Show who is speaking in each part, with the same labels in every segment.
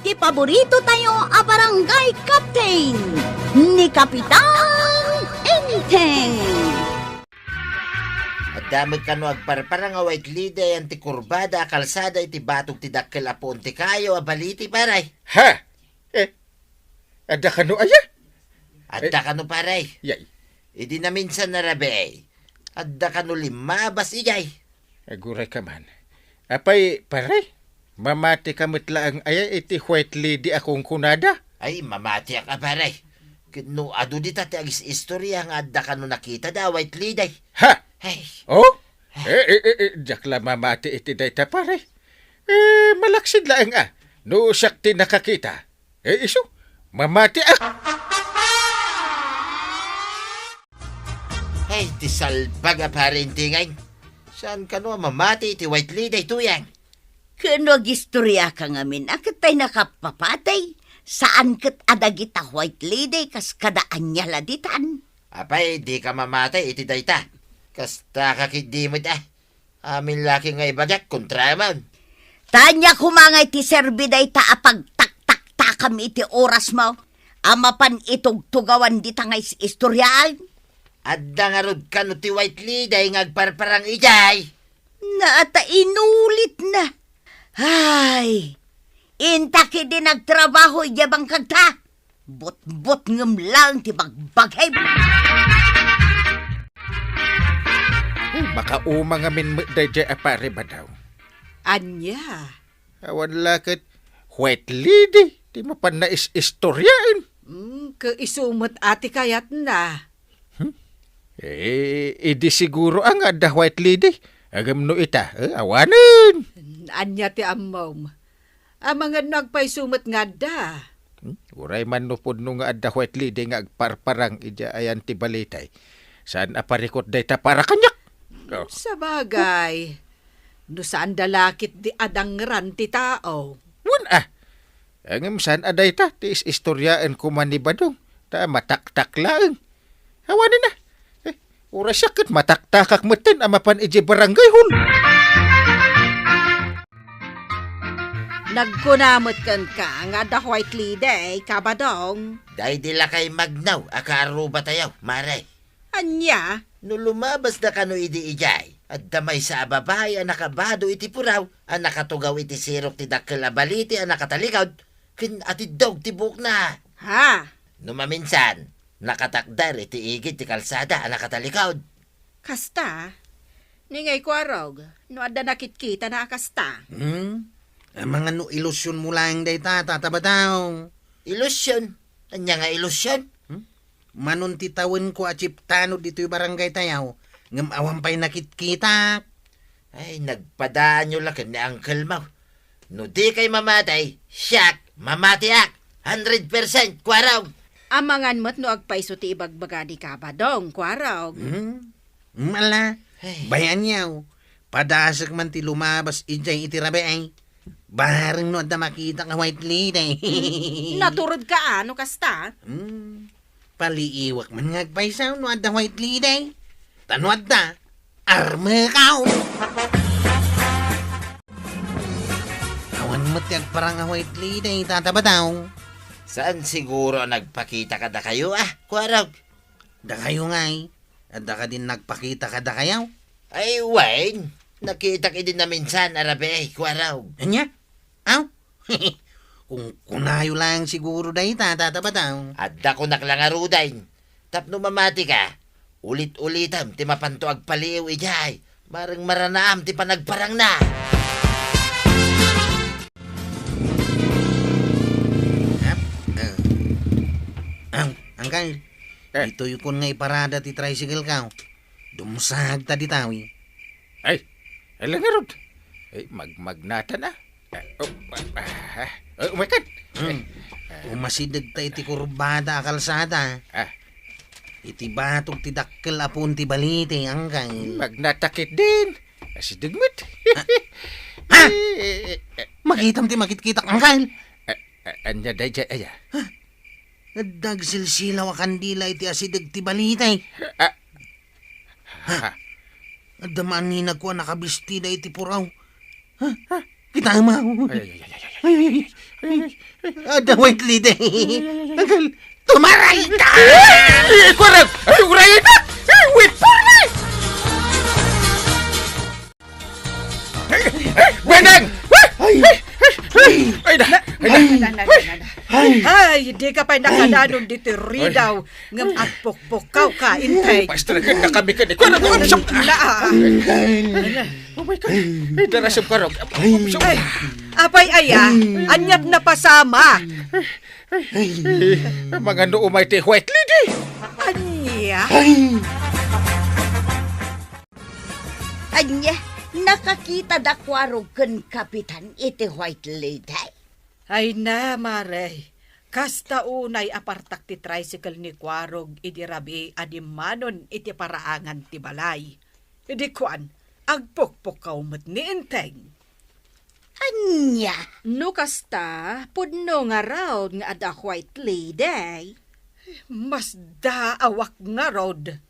Speaker 1: ti paborito tayo a barangay captain ni Kapitan Enteng.
Speaker 2: At damag ka no agparparang a white lady ang ti kurbada kalsada iti batog ti dakkel apon ti kayo a baliti paray.
Speaker 3: Ha? Ada ka no aya?
Speaker 2: Adda ka no paray.
Speaker 3: Yay.
Speaker 2: Idi na minsan na rabe. Adda ka no limabas igay.
Speaker 3: Aguray ka man. Apay, paray. Mamati ka mitla ang aya iti white lady akong kunada.
Speaker 2: Ay mamati ka paray. No adu di tati agis istorya nga adda ka no nakita da white lady.
Speaker 3: Ha?
Speaker 2: Hey.
Speaker 3: Oh? Jakla mamati iti dayta paray. Malaksid laang no sakti nakakita. Iso, mamati
Speaker 2: Hey, ti salpag a parentingay. Saan ka no mamati ti white lady tuyang?
Speaker 1: Kano gistorya ka ngamin, akit tayo nakapapatay. Saan kat adagita white lady kas kadaan niya laditan?
Speaker 2: Apay, di ka mamatay iti dayta. Kasta kakidimit Amin laki nga ibagak kontraman.
Speaker 1: Tanya kumangay ti serbiday ta apag tak-tak-takam iti oras mo. Amapan itog tugawan di tangay istoryaan.
Speaker 2: Adda nga rod ka no ti white lady ngagparparang ijay.
Speaker 1: Naata inulit na. Ay, intaki din nagtrabaho iyabang kagta. Bot-bot ngam lang ti bagbagay.
Speaker 3: Makauma nga min dayjay apare ba daw?
Speaker 4: Anya?
Speaker 3: Awan lakit white lady. Di mapan na istoryain.
Speaker 4: Kaisumot ati kayat na.
Speaker 3: Idi siguro ang ada white lady. Agam no ita, awanin.
Speaker 4: Anya ti amom. Mga nagpaisumot nga da.
Speaker 3: Uray man no pud no nga ada white lady nga agparparang ija ayan ti balitay. Saan aparikot dayta para kanyak? Oh.
Speaker 4: Sa bagay. No saan dalakit di adangran ti tao.
Speaker 3: Wan Angam saan adayta ti istoryaan ko man ni Badong. Ta mataktak lang. Awanin na. Ura sakit mataktakak meten amapan ije barangay hun.
Speaker 4: Nagkunamot kan ka nga da white lady, kabadong.
Speaker 2: Day dila kay magnaw, akaaruba tayaw, maray.
Speaker 4: Anya?
Speaker 2: No lumabas na kano idi ijay, at damay sa ababay ang nakabado iti puraw, ang nakatugaw iti sirok ti dakkel a baliti ang nakatalikod, kin ati dog ti buok na.
Speaker 4: Ha?
Speaker 2: No maminsan, nakatakdar iti igit ti kalsada ang nakatalikod.
Speaker 4: Kasta? Ningay ko arog, no ada nakitkita na kasta.
Speaker 5: Ang mga no ilusyon mo lang day tataba daw.
Speaker 2: Ilusyon? Anya nga ilusyon?
Speaker 5: Manon titawin ko at chiptano dito yung barangay tayaw. Ngam awan pa'y nakitkita.
Speaker 2: Ay, nagpadaan nyo lakin ni Uncle Mau. No di kay mamatay, siyak, mamatiak, 100% kwaraw.
Speaker 4: Amangan mo't no agpaiso ti ibagbaga di kabadong, kwarog.
Speaker 5: Mala,
Speaker 2: Ay.
Speaker 5: bayan niyaw. Padasag man ti lumabas ijay itirabe ay. Baring no da makita nga white lady.
Speaker 4: Naturod ka ano kasta?
Speaker 5: Paliiwak man nga agpaisaw no da white lady. Tanwad da, arme kao. Awan mo tiyag parang nga white lady, tataba daw.
Speaker 2: Saan siguro nagpakita ka da kayo kwaraw?
Speaker 5: Da kayo nga eh. At da ka din nagpakita ka da kayaw.
Speaker 2: Ay, Wayne, nakita ka din na minsan, arabe, kwaraw.
Speaker 5: Anya? Aw? Kung kunayo lang siguro dahi tataba daw.
Speaker 2: At dako naklangaruday. Tapno mamati ka, ulit-ulitam, ti mapanto agpaliw ijay. Marang maranaam, ti panagparang na.
Speaker 5: Angkal, ito yung kun nga iparada ti tricycle ka. Dumusag ta di tawi.
Speaker 3: Ay, alang nga rod. Ay, magnata na. Umakan.
Speaker 5: Umasidag ta iti kurbada a kalsada. Iti batog ti dakkel apon ti balite, angkal.
Speaker 3: Magnatakit din. Asi digmit.
Speaker 5: Makitam ti makitkitak, angkal.
Speaker 3: Anya day jay aya.
Speaker 5: Nagdagsilsilaw a kandila iti asidag ti balite. Adamaan ni nagkuha nakabistida iti puraw. Kita mo.
Speaker 3: Ay.
Speaker 5: Ada white lady. Akal, tumaray ka!
Speaker 3: Kwarog! Ay, urayan na! Wait for me! Benang! Ay na!
Speaker 4: Ay, di ka pa nakadanon dito ridaw. Ngam at pukpukaw ka, intay.
Speaker 3: Pastor, na kami ka ni Kwarog! Umsok! Oh my God! Ay, darasong Kwarog! Umsok!
Speaker 4: Ay, apay aya, anyat na pasama.
Speaker 3: Mga noomay ti white lady!
Speaker 4: Anya?
Speaker 1: Anya, nakakita da kwarog ken kapitan iti white lady.
Speaker 4: Ay na, Mare. Kasta unay apartak ti tricycle ni Kwarog iti rabi adimanon iti paraangan ti balay. Idi kuan, agpukpukaw met ni Inteng.
Speaker 1: Anya,
Speaker 4: No kasta, pudno nga raw nga ada white lady. Mas daawak nga rod.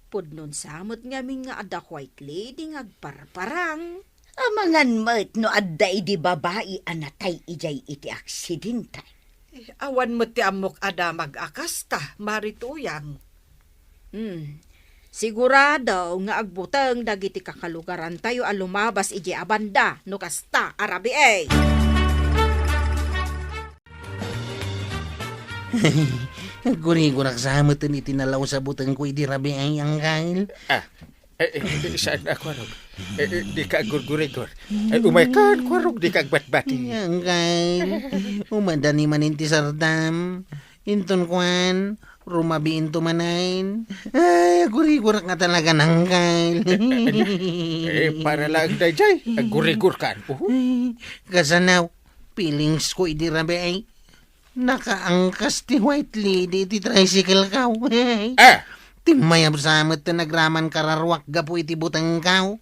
Speaker 4: Pudnon samot nga nga ada white lady nga agparparang.
Speaker 1: amangan met no adda idi babae anatay ijay iti aksidente.
Speaker 4: Awan mo ti amok ada mag-akasta, marituyang. Sigurado nga agbutang dagiti kakalugaran tayo alumabas iji abanda no kasta arabi eh.
Speaker 5: Guri-gurak sa hamatan itinalaw sa butang ko di rabi ay ang kail.
Speaker 3: Saan na Kwarog? Di ka gurgurigor. Umay ka, Kwarog, di ka agbatbati.
Speaker 5: Ang kail. Umadani maninti sardam. Inton kwan. Rumabiin tumanain. Ay, guri-gurak nga talaga ng kail.
Speaker 3: Para lang dayjay, agurigor ka.
Speaker 5: Kasanaw, feelings ko idi rabi ay. Nakaangkas ti white lady ti tricycle kaw. Timayab sa amat na nagraman kararwak gapo iti butang kaw.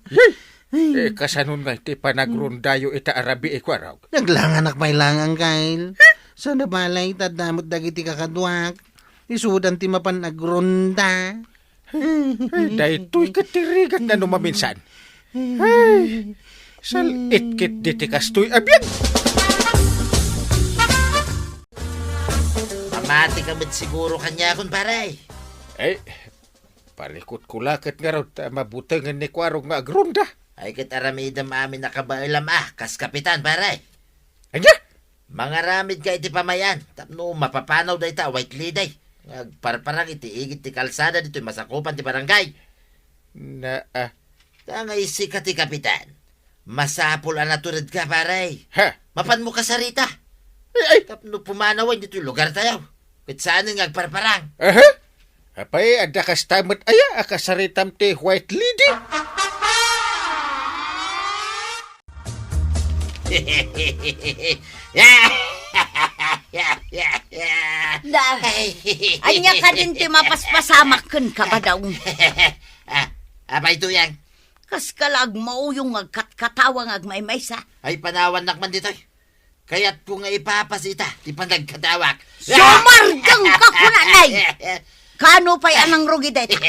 Speaker 3: Kasanon nga iti panagrundayo ita arabi Kwarog.
Speaker 5: Naglanganak may langang kail. Sa nabalay tadamot dagiti kakadwak. Isudan ti mapan nagrunda.
Speaker 3: Dahil to'y katirigat na numaminsan. Salitkit diti kastoy abyan.
Speaker 2: Mamati ka ba't siguro kanya kun paray?
Speaker 3: Palikot kulakit nga raw mabutangan ni Kwarog nga agrunda.
Speaker 2: Ay kitaramidam amin nakabailam kas kapitan paray.
Speaker 3: Anya?
Speaker 2: Mga ramid ka iti pamayan. Tapno mapapanaw da ita white lady. Parparang iti igit ti kalsada dito masakupan ti barangay. Tangay si ka ti kapitan. Masapul ang naturid ka paray. Mapan mo ka sarita. Tapno pumanawan dito lugar tayo. Kit saan nga agparparang.
Speaker 3: Apay, ada kastamot aya, akasaritam ti white lady.
Speaker 1: Anya ka din ti mapaspasamak ken ka ba daw?
Speaker 2: Apay ito yan.
Speaker 1: Kas kalag mao yung agkatkatawang agmaymaysa.
Speaker 2: Ay panawan nakman dito. Kaya't ko nga ipapasita, di pa nagkatawak.
Speaker 1: Sumargang ka kunanay! Kano pa'y anang rugi dito?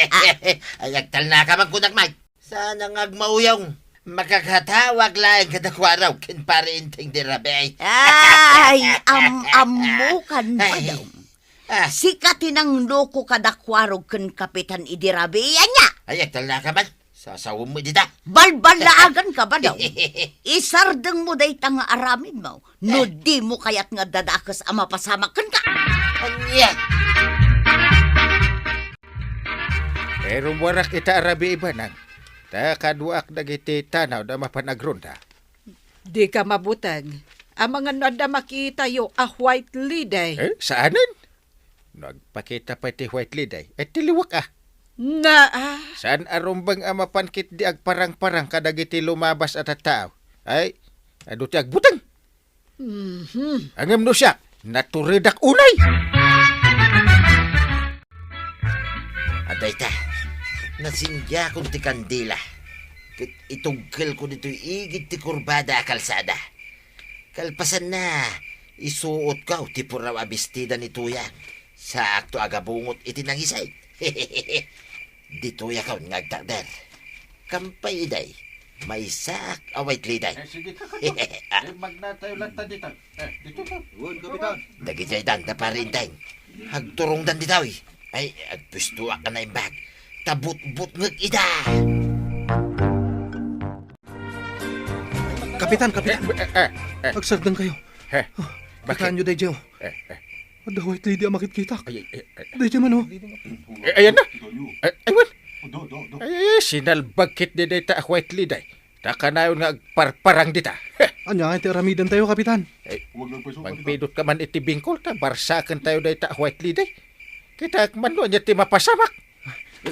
Speaker 2: Ay agtal na ka magkunakmay. Sana nga agmauyong. Makakatawag lang kadakwaraw kin para inting dirabay.
Speaker 1: Ay, amukan pa daw. Sikatin ang loko kadakwarog ken kapitan idirabiyan niya.
Speaker 2: Ay agtal na ka man. Sasawom mo dita.
Speaker 1: Balbalaagan ka ba daw? Isardeng mo day nga aramin mo. No di mo kayat nga dadakas ama pasamakan ka.
Speaker 2: Anya.
Speaker 3: Pero warak ita arabi ibanang. Ta kaduak dagiti tanaw da mapanagrunda.
Speaker 4: Di ka mabutang. Ang mga nada makita yo a white lady.
Speaker 3: Saanan? Nagpakita pa ti white lady. Tiliwak Saan arumbang mapankit di agparang-parang kadagiti lumabas at tao? Ay, ado ti agbutang. Angam no siya, naturidak unay.
Speaker 2: Aday ta, nasindya kong ti kandila. Itugkel ko dito igit ti kurbada kalsada. Kalpasan na, isuot ka ti puraw abistida ni Tuya. Sa akto agabungot iti nangisay. Dito ya kaon ngagtakder. Kampay iday. may sak away tliday.
Speaker 3: Sige ka kayo. Magnatayo lang ta dito. Dito ka. Kapitan.
Speaker 2: Dagiti dan da parintay. Hagturong dan ditaw eh. Ay, agpwistuwa ka na imbag. Tabut-but ngag ida.
Speaker 6: Kapitan, kapitan. Agsagdan kayo.
Speaker 3: Bakit?
Speaker 6: Bakit nyo, Dejo? Ada white lady ang makikita.
Speaker 3: Ay,
Speaker 6: Dejo man, oh.
Speaker 3: ayan na. Aywan. Ay, sinalbagkit di dita ak white liday. Takanayon nga agparparang dita.
Speaker 6: Anya nga, ramidan tayo, kapitan.
Speaker 3: Magpidot ka man iti bingkol ta. Barsakan tayo dita ak white liday. Kita man no, niya ti mapasamak.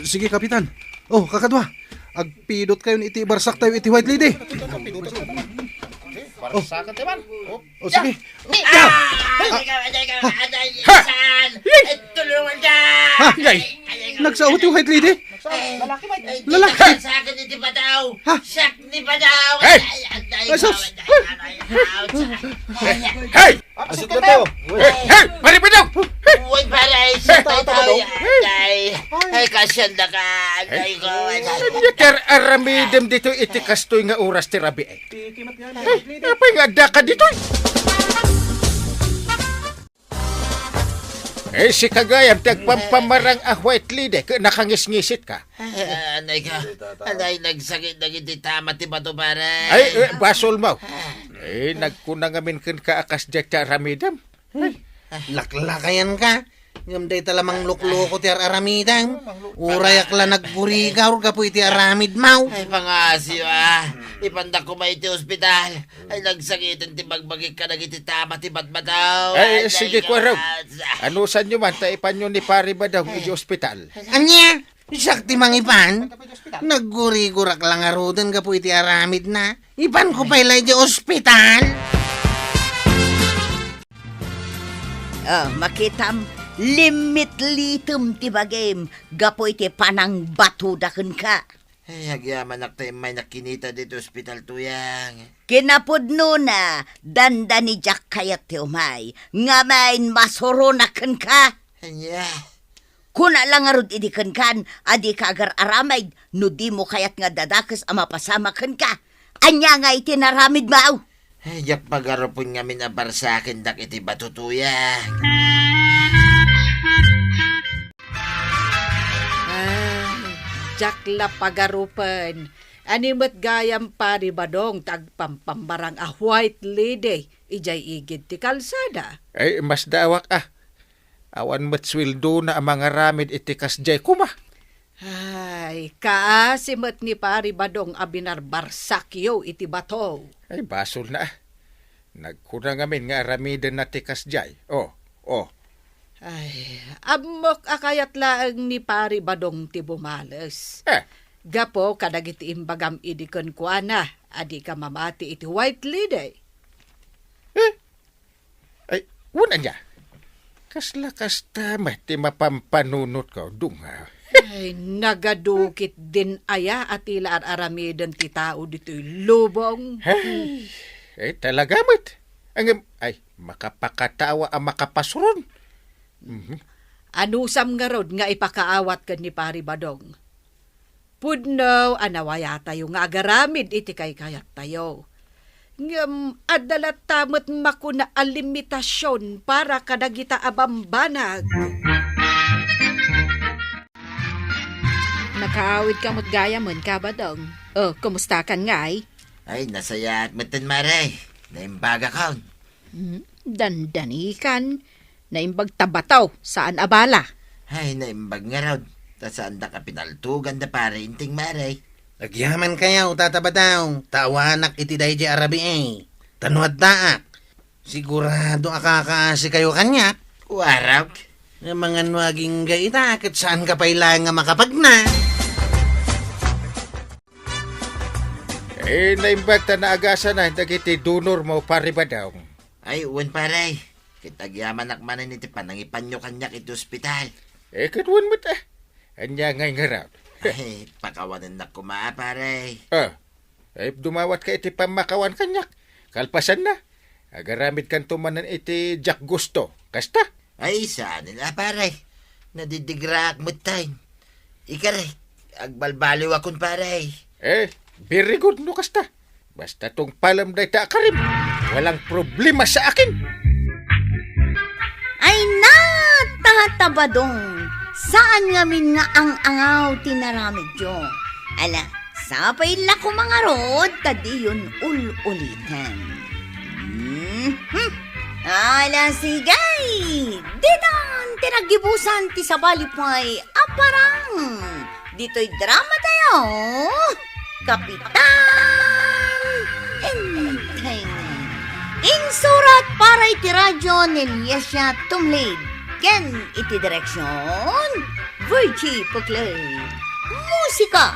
Speaker 6: Sige, kapitan. Oh, kakadwa. Agpidot kayo ni iti barsak tayo iti white lady.
Speaker 3: Barsakan tayo man.
Speaker 6: Oh, sige.
Speaker 2: Tulungan ka!
Speaker 6: Yay! Nagsaot yung white lady? Lalaki!
Speaker 2: Sakit ni Badaw!
Speaker 6: Ha?
Speaker 2: Sak ni Badaw!
Speaker 3: Hey!
Speaker 6: Asos!
Speaker 3: Hey!
Speaker 6: Asit na tayo!
Speaker 3: Hey! Maripidaw!
Speaker 2: Uy, paray! Sakit tayo! Ay, kasyan na ka! Ay, ko!
Speaker 3: Ker aramidem dito iti kastoy nga oras ti rabi. Apa nga da ka dito? Si kagayam tagpampamarang a white lady nakangis-ngisit ka.
Speaker 2: Anay ka! Anay, nagsakit na giti tama ti Bato, paray!
Speaker 3: Ay, basol mo. Nagkunangamin ken ka akas deta ramidem.
Speaker 5: Laklakayan ka. Ngam day talamang lukloko ti aramidang. Urayak la nagburigaw ka po iti aramid mau.
Speaker 2: Ay, pangasyo Ipandak ko may iti ospital. Ay, nagsakitin ti bagbagik ka nagiti tama ti Batbataw.
Speaker 3: Ay, sige ko raw. Ano sa nyo man, taipan nyo ni pari ba daw iti ospital?
Speaker 5: Anya? Sakti mangipan? Naggurigurak lang arudan ka po iti aramid na. Ipan ko pa ila iti ospital.
Speaker 1: Makitam, limit litum ti bagim. Gapo iti panang batudaken ka.
Speaker 2: Ay, agyaman tayo may nakinita dito ospital tuyang.
Speaker 1: Kinapudno na, danda ni Jack kayat ti umay. Nga main masoronaken ka.
Speaker 2: Anya?
Speaker 1: Kuna lang arud idiken kan, adi ka agar aramay, no di mo kayat nga dadakes ama pasamaken ka. Anya nga iti naramid mau.
Speaker 2: Ay, yak pagarapon nga minabar sa akin dak iti batutuyang.
Speaker 4: Jakla pagarupan. Animet gayam pari badong tagpampambarang a white lady. Ijay igid ti kalsada.
Speaker 3: Ay, mas dawak Awan matswildo na ang mga ramid iti kasjay kuma.
Speaker 4: Ay, kaasimet ni pari badong abinarbarsakyo iti bato.
Speaker 3: Ay, basol na Nagkunang amin nga ramidan na ti kasjay. Oh.
Speaker 4: Ay, amok akayat laang ni pari badong ti bumales. Gapo kadagiti imbagam idikon kuana, adi ka mamati iti white lady.
Speaker 3: Ay, una niya. Kasla-kas tama ti mapampanunot ko. Dunga.
Speaker 4: Ay, nagadukit din aya at ila aramidan ti tao dito'y lubong.
Speaker 3: Ay, talagamit. Ay, makapakatawa ang makapasuron.
Speaker 4: Anusam nga rod nga ipakaawat ka ni pari badong. Pudno, anawaya tayo nga agaramid iti kay kayat tayo. Ngam, adalat tamot makuna alimitasyon para kadagita abambanag.
Speaker 7: Nakaawid ka mo't gaya mon ka ba dong? Oh, kumusta kan nga ay?
Speaker 2: Ay, nasaya at matan maray. Naimbaga ka.
Speaker 7: Dandanikan. Naimbag tabataw, saan abala?
Speaker 2: Ay, naimbag nga raw. Tasaan da ka pinaltugan da pare inting maray.
Speaker 5: Agyaman kayaw, tatabadaw. Tawanak iti dayjay arabi Tanuad daak. Sigurado akakaasi kayo kanya.
Speaker 2: Waraw.
Speaker 5: Nga mga nuaging gaita, kat saan ka pa ilang nga makapagna?
Speaker 3: Naimbag ta na agasa na, dagiti donor mo pari ba daw?
Speaker 2: Ay, uwan paray. Kitagyaman akmanan iti panangipan nyo kanyak iti ospital.
Speaker 3: Katwan mo ta. Anya ngay nga raw.
Speaker 2: Ay, pakawanan na kumaa paray.
Speaker 3: Ay, dumawat ka iti pamakawan kanyak. Kalpasan na. Agaramid kan tumanan iti Jack Gusto. Kasta?
Speaker 2: Ay, saan na paray. Nadidigrak mo tayo. Ikaray, agbalbaliw akon paray.
Speaker 3: Very good no kasta. Basta tong palam day ta karim. Walang problema sa akin.
Speaker 1: Ay natatabadong. Saan ngamin nga ang angaw tinaramid yo? Ala, sapay la ko mga rod, tadi yun ululitan. Ala, sigay! Ditan, tinagibusan ti sa balipay, aparang! Dito'y drama tayo! Kapitan! Enteng! Insurat para iti radyo ni Lyesya Tumlid. Ken iti direksyon, Virgie Puclay. Musika,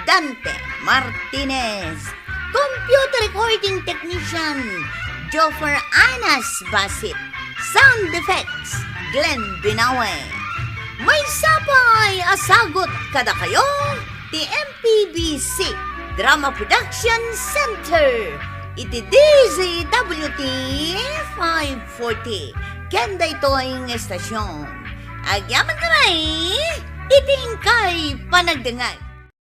Speaker 1: Dante Martinez. Computer recording technician, Joffer Anas Basit. Sound effects, Glenn Binawe. May sapay asagot kada kayo, ti MPBC Drama Production Center. Iti DZWT 540. Kenda ito'y estasyon. Agyaman kamay, iting kay panagdangag.